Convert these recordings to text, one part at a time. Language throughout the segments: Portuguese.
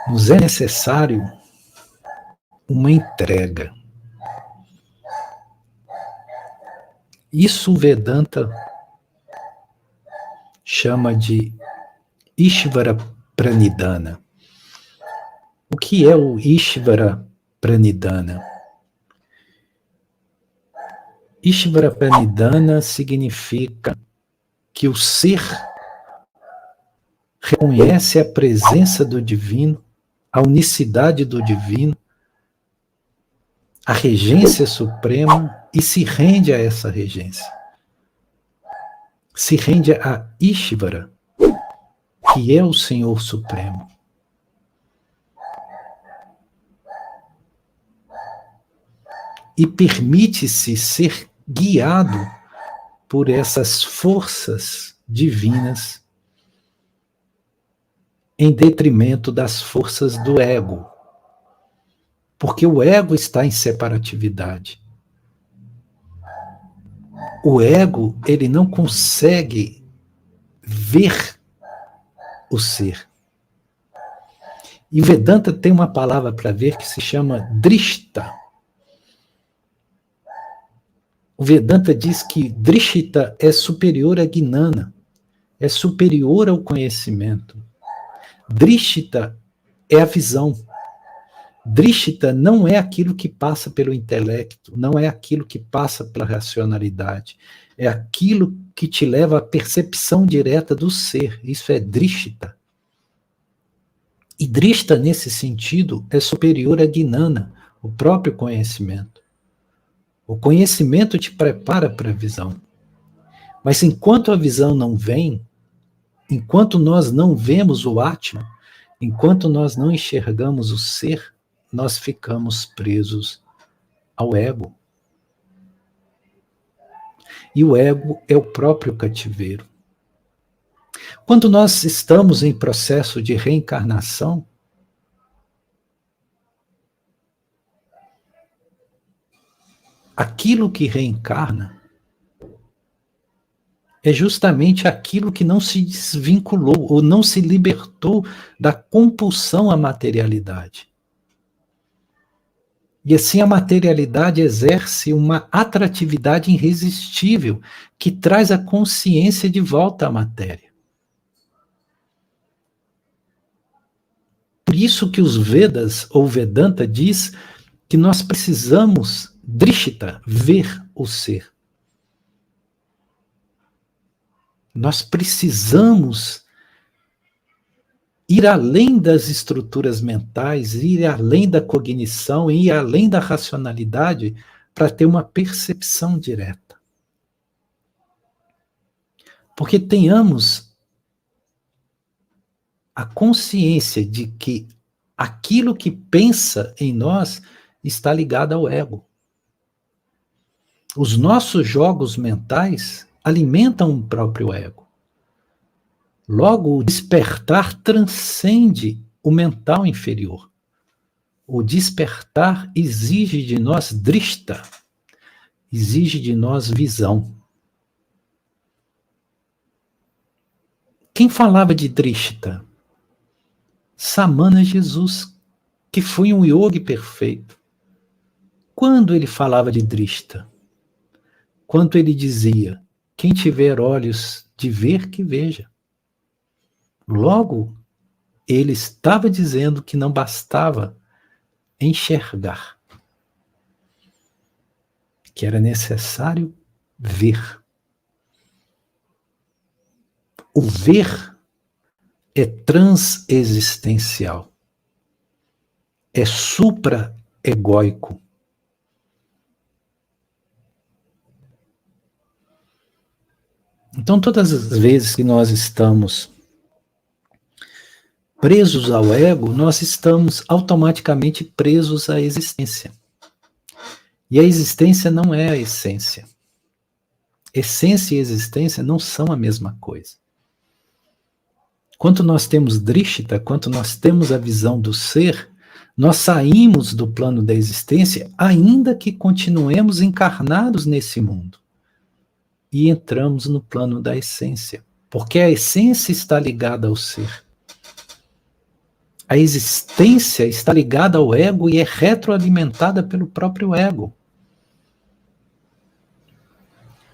Nos é necessário uma entrega. Isso o Vedanta chama de Ishvara Pranidhana. O que é o Ishvara Pranidhana? Ishvara Pranidhana significa que o ser reconhece a presença do divino, a unicidade do divino, a regência suprema e se rende a essa regência. Se rende a Ishvara, que é o Senhor Supremo. E permite-se ser guiado por essas forças divinas em detrimento das forças do ego. Porque o ego está em separatividade. O ego, ele não consegue ver o ser. E Vedanta tem uma palavra para ver que se chama drishta. O Vedanta diz que drishta é superior a gnana, é superior ao conhecimento. Drishta é a visão. Drishta não é aquilo que passa pelo intelecto, não é aquilo que passa pela racionalidade, é aquilo que te leva à percepção direta do ser. Isso é drishta. E drishta, nesse sentido, é superior a gnana, o próprio conhecimento. O conhecimento te prepara para a visão. Mas enquanto a visão não vem, enquanto nós não vemos o Atma, enquanto nós não enxergamos o ser, nós ficamos presos ao ego. E o ego é o próprio cativeiro. Quando nós estamos em processo de reencarnação, aquilo que reencarna é justamente aquilo que não se desvinculou ou não se libertou da compulsão à materialidade. E assim a materialidade exerce uma atratividade irresistível que traz a consciência de volta à matéria. Por isso que os Vedas, ou Vedanta, diz que nós precisamos, drishta, ver o ser. Nós precisamos ir além das estruturas mentais, ir além da cognição, ir além da racionalidade para ter uma percepção direta. Porque tenhamos a consciência de que aquilo que pensa em nós está ligado ao ego. Os nossos jogos mentais alimentam o próprio ego. Logo, o despertar transcende o mental inferior. O despertar exige de nós drishta, exige de nós visão. Quem falava de drishta? Samana Jesus, que foi um yogi perfeito. Quando ele falava de drishta? Quando ele dizia, quem tiver olhos de ver, que veja. Logo, ele estava dizendo que não bastava enxergar, que era necessário ver. O ver é transexistencial, é supra-egóico. Então, todas as vezes que nós estamos presos ao ego, nós estamos automaticamente presos à existência. E a existência não é a essência. Essência e existência não são a mesma coisa. Quando nós temos drishta, quando nós temos a visão do ser, nós saímos do plano da existência, ainda que continuemos encarnados nesse mundo. E entramos no plano da essência. Porque a essência está ligada ao ser. A existência está ligada ao ego e é retroalimentada pelo próprio ego.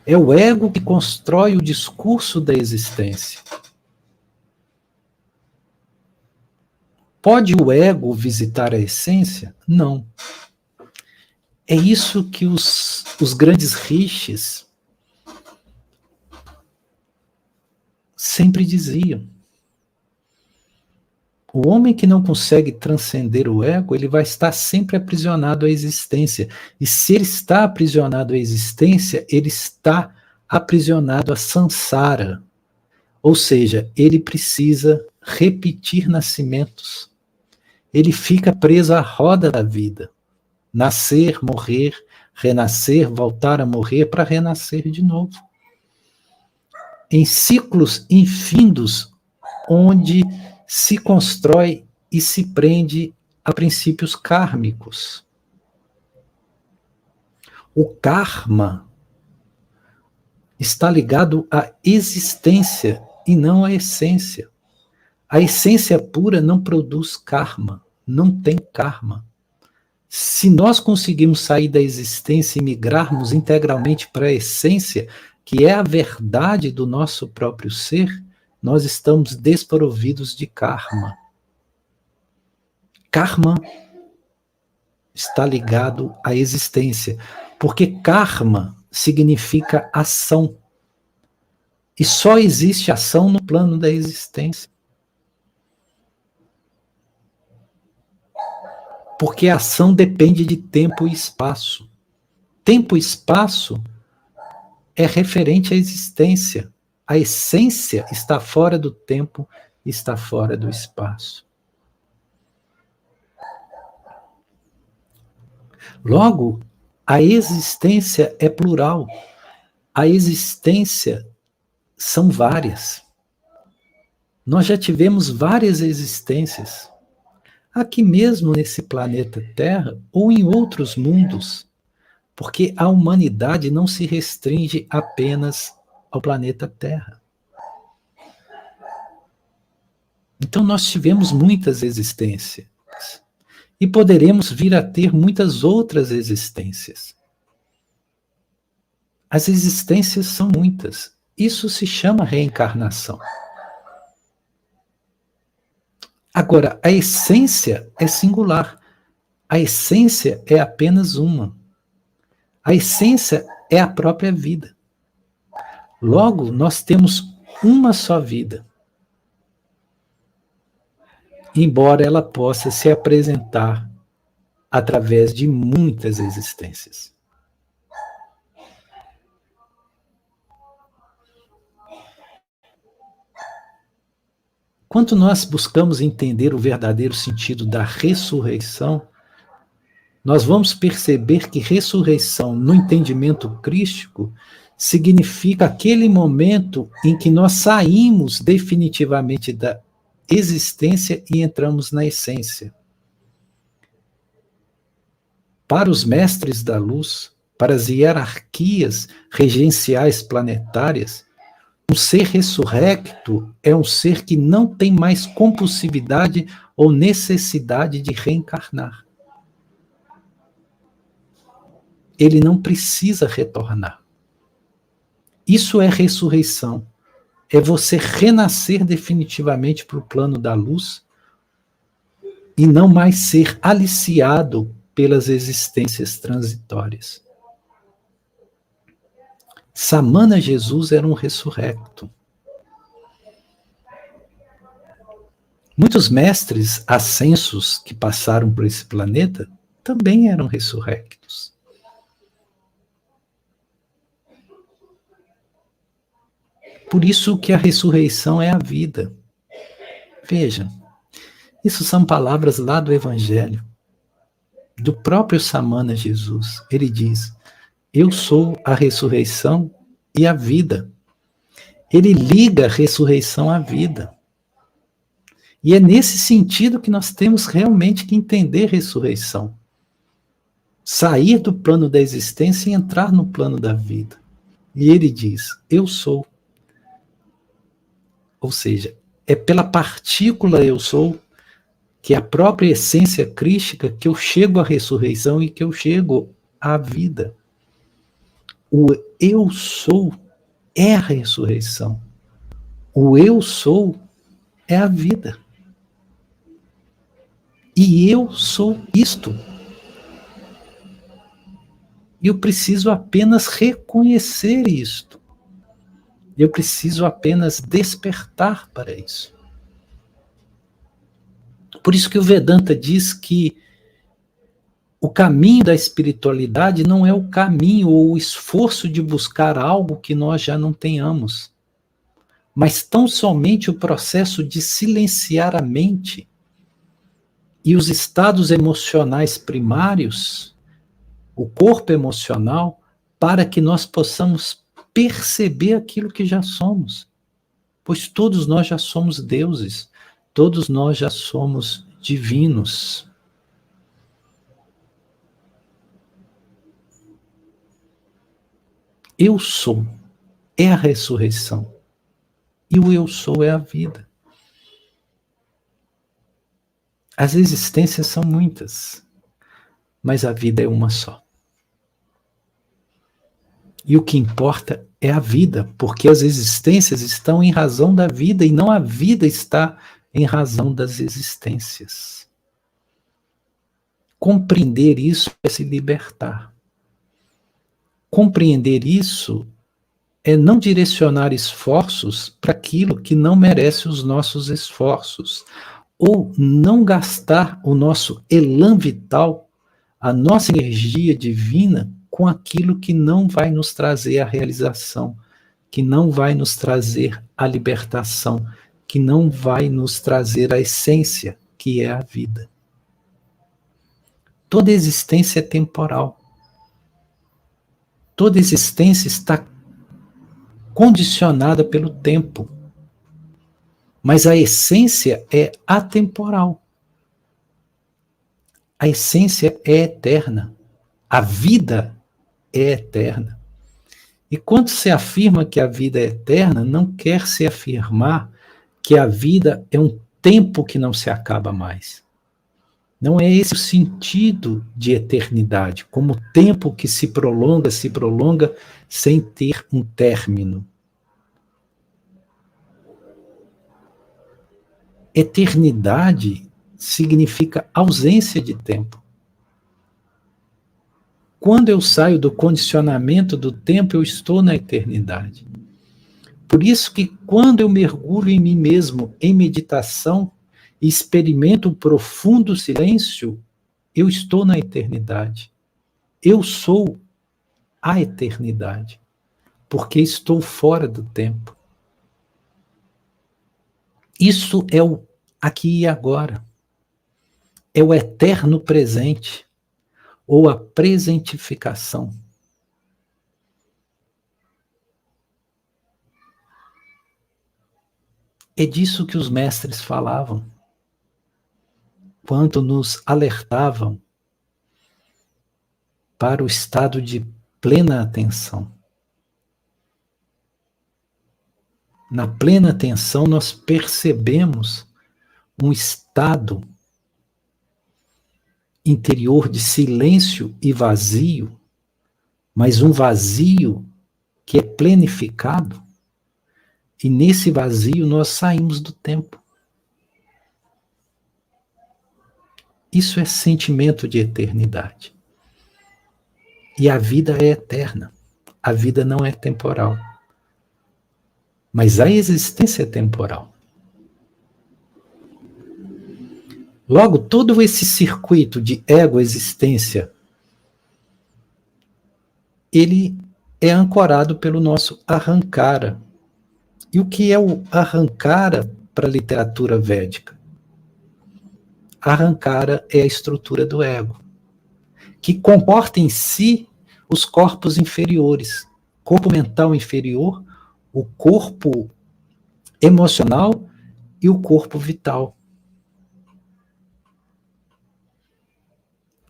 É o ego que constrói o discurso da existência. Pode o ego visitar a essência? Não. É isso que os grandes rishis sempre diziam. O homem que não consegue transcender o ego, ele vai estar sempre aprisionado à existência. E se ele está aprisionado à existência, ele está aprisionado a samsara. Ou seja, ele precisa repetir nascimentos. Ele fica preso à roda da vida. Nascer, morrer, renascer, voltar a morrer para renascer de novo. Em ciclos infindos, onde se constrói e se prende a princípios kármicos. O karma está ligado à existência e não à essência. A essência pura não produz karma, não tem karma. Se nós conseguirmos sair da existência e migrarmos integralmente para a essência, que é a verdade do nosso próprio ser, nós estamos desprovidos de karma. Karma está ligado à existência, porque karma significa ação. E só existe ação no plano da existência. Porque a ação depende de tempo e espaço. Tempo e espaço é referente à existência. A essência está fora do tempo, está fora do espaço. Logo, a existência é plural. A existência são várias. Nós já tivemos várias existências. Aqui mesmo nesse planeta Terra ou em outros mundos. Porque a humanidade não se restringe apenas ao planeta Terra. Então nós tivemos muitas existências. E poderemos vir a ter muitas outras existências. As existências são muitas. Isso se chama reencarnação. Agora, a essência é singular. A essência é apenas uma. A essência é a própria vida. Logo, nós temos uma só vida. Embora ela possa se apresentar através de muitas existências. Quando nós buscamos entender o verdadeiro sentido da ressurreição, nós vamos perceber que ressurreição, no entendimento crístico, significa aquele momento em que nós saímos definitivamente da existência e entramos na essência. Para os mestres da luz, para as hierarquias regenciais planetárias, um ser ressurrecto é um ser que não tem mais compulsividade ou necessidade de reencarnar. Ele não precisa retornar. Isso é ressurreição. É você renascer definitivamente para o plano da luz e não mais ser aliciado pelas existências transitórias. Samana Jesus era um ressurrecto. Muitos mestres ascensos que passaram por esse planeta também eram ressurrectos. Por isso que a ressurreição é a vida. Veja, isso são palavras lá do Evangelho, do próprio Samana Jesus. Ele diz: eu sou a ressurreição e a vida. Ele liga a ressurreição à vida. E é nesse sentido que nós temos realmente que entender ressurreição. Sair do plano da existência e entrar no plano da vida. E ele diz: eu sou. Ou seja, é pela partícula eu sou que é a própria essência crística, que eu chego à ressurreição e que eu chego à vida. O eu sou é a ressurreição. O eu sou é a vida. E eu sou isto. E eu preciso apenas reconhecer isto. Eu preciso apenas despertar para isso. Por isso que o Vedanta diz que o caminho da espiritualidade não é o caminho ou o esforço de buscar algo que nós já não tenhamos, mas tão somente o processo de silenciar a mente e os estados emocionais primários, o corpo emocional, para que nós possamos perceber aquilo que já somos. Pois todos nós já somos deuses, todos nós já somos divinos. Eu sou é a ressurreição. E o eu sou é a vida. As existências são muitas, mas a vida é uma só. E o que importa é a vida, porque as existências estão em razão da vida e não a vida está em razão das existências. Compreender isso é se libertar. Compreender isso é não direcionar esforços para aquilo que não merece os nossos esforços, ou não gastar o nosso elan vital, a nossa energia divina, com aquilo que não vai nos trazer a realização, que não vai nos trazer a libertação, que não vai nos trazer a essência, que é a vida. Toda existência é temporal. Toda existência está condicionada pelo tempo. Mas a essência é atemporal. A essência é eterna. A vida é eterna. E quando se afirma que a vida é eterna, não quer se afirmar que a vida é um tempo que não se acaba mais. Não é esse o sentido de eternidade, como tempo que se prolonga sem ter um término. Eternidade significa ausência de tempo. Quando eu saio do condicionamento do tempo, eu estou na eternidade. Por isso que quando eu mergulho em mim mesmo, em meditação, e experimento um profundo silêncio, eu estou na eternidade. Eu sou a eternidade, porque estou fora do tempo. Isso é o aqui e agora. É o eterno presente, ou a presentificação. É disso que os mestres falavam, quando nos alertavam para o estado de plena atenção. Na plena atenção, nós percebemos um estado interior de silêncio e vazio, mas um vazio que é plenificado, e nesse vazio nós saímos do tempo. Isso é sentimento de eternidade. E a vida é eterna. A vida não é temporal. Mas a existência é temporal. Logo, todo esse circuito de ego-existência, ele é ancorado pelo nosso Ahankara. E o que é o Ahankara para a literatura védica? Ahankara é a estrutura do ego, que comporta em si os corpos inferiores, corpo mental inferior, o corpo emocional e o corpo vital.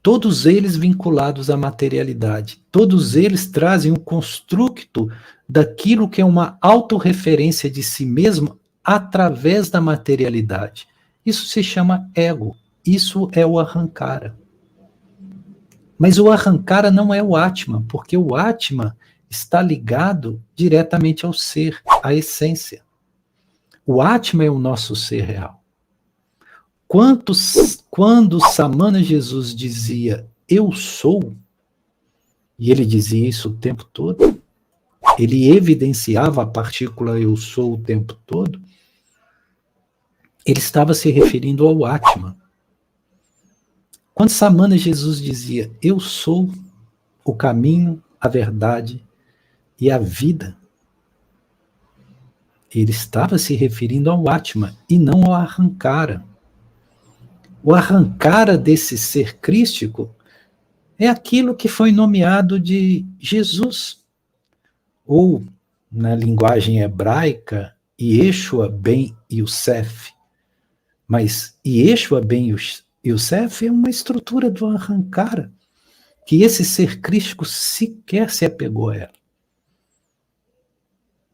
Todos eles vinculados à materialidade, todos eles trazem um construto daquilo que é uma autorreferência de si mesmo através da materialidade. Isso se chama ego. Isso é o Ahankara. Mas o Ahankara não é o Atman, porque o Atman está ligado diretamente ao ser, à essência. O Atman é o nosso ser real. Quando Samana Jesus dizia, eu sou, e ele dizia isso o tempo todo, ele evidenciava a partícula eu sou o tempo todo, ele estava se referindo ao Atman. Quando Samana Jesus dizia, eu sou o caminho, a verdade e a vida, ele estava se referindo ao Atman e não ao Ahankara. O Ahankara desse ser crístico é aquilo que foi nomeado de Jesus, ou, na linguagem hebraica, Yeshua ben Yosef. Mas Yeshua ben Yosef é uma estrutura do Ahankara, que esse ser crístico sequer se apegou a ela.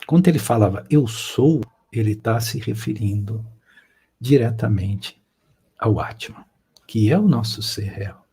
Quando ele falava eu sou, ele está se referindo diretamente ao Atman, que é o nosso ser real.